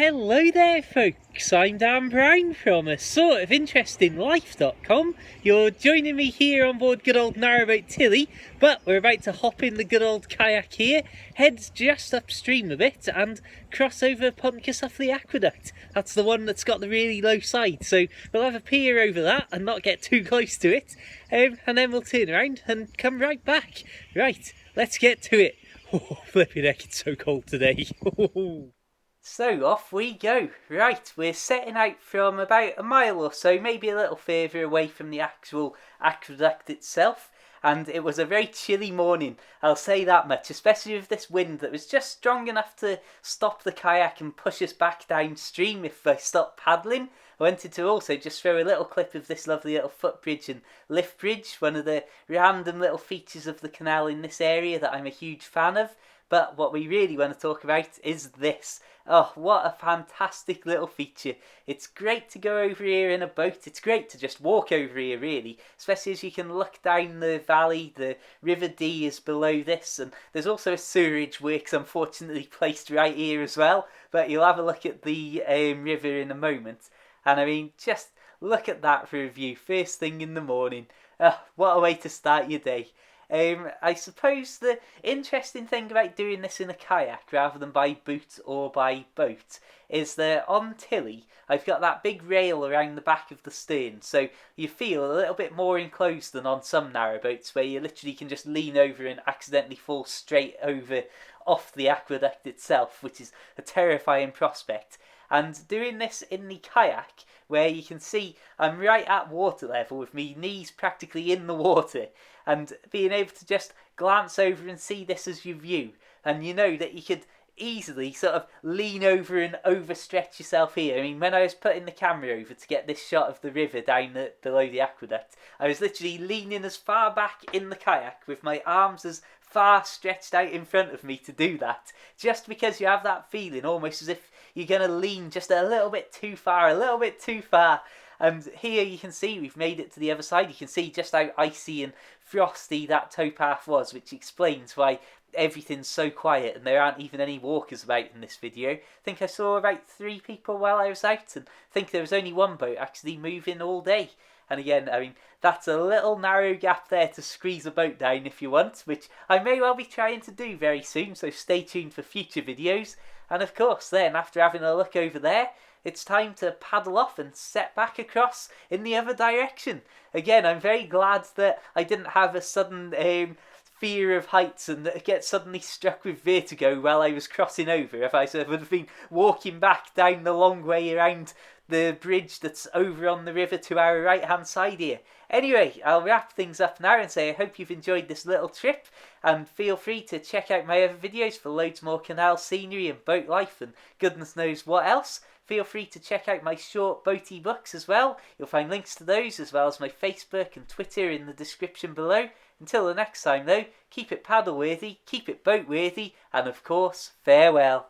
Hello there folks, I'm Dan Brown from a sort of interesting life.com. You're joining me here on board good old narrowboat Tilly, but we're about to hop in the good old kayak here, head just upstream a bit and cross over Pontcysyllte Aqueduct. That's the one that's got the really low side, so we'll have a peer over that and not get too close to it, and then we'll turn around and come right back. Right, let's get to it. Oh, flipping heck, it's so cold today. So off we go. Right, we're setting out from about a mile or so, maybe a little further away from the actual aqueduct itself. And it was a very chilly morning, I'll say that much, especially with this wind that was just strong enough to stop the kayak and push us back downstream if I stopped paddling. I wanted to also just throw a little clip of this lovely little footbridge and lift bridge, one of the random little features of the canal in this area that I'm a huge fan of. But what we really want to talk about is this. Oh, what a fantastic little feature. It's great to go over here in a boat. It's great to just walk over here, really, especially as you can look down the valley. The River Dee is below this, and there's also a sewerage works unfortunately placed right here as well. But you'll have a look at the river in a moment. And I mean, just look at that for a view, first thing in the morning. What a way to start your day. I suppose the interesting thing about doing this in a kayak rather than by boot or by boat is that on Tilly I've got that big rail around the back of the stern, so you feel a little bit more enclosed than on some narrowboats where you literally can just lean over and accidentally fall straight over off the aqueduct itself, which is a terrifying prospect. And doing this in the kayak, where you can see I'm right at water level with my knees practically in the water, and being able to just glance over and see this as your view, and you know that you could easily sort of lean over and overstretch yourself here. I mean, when I was putting the camera over to get this shot of the river down below the aqueduct, I was literally leaning as far back in the kayak with my arms as far stretched out in front of me to do that, just because you have that feeling almost as if you're going to lean just a little bit too far, and here you can see we've made it to the other side. You can see just how icy and frosty that towpath was, which explains why everything's so quiet and there aren't even any walkers about in this video. I think I saw about 3 people while I was out, and I think there was only one boat actually moving all day. And again, I mean, that's a little narrow gap there to squeeze a boat down if you want, which I may well be trying to do very soon, so stay tuned for future videos. And of course then, after having a look over there, it's time to paddle off and set back across in the other direction. Again, I'm very glad that I didn't have a sudden fear of heights and get suddenly struck with vertigo while I was crossing over. If I would have been walking back down the long way around the bridge that's over on the river to our right hand side here. Anyway, I'll wrap things up now and say I hope you've enjoyed this little trip, and feel free to check out my other videos for loads more canal scenery and boat life and goodness knows what else. Feel free to check out my short boaty books as well. You'll find links to those as well as my Facebook and Twitter in the description below. Until the next time though, keep it paddle worthy, keep it boat worthy, and of course, farewell.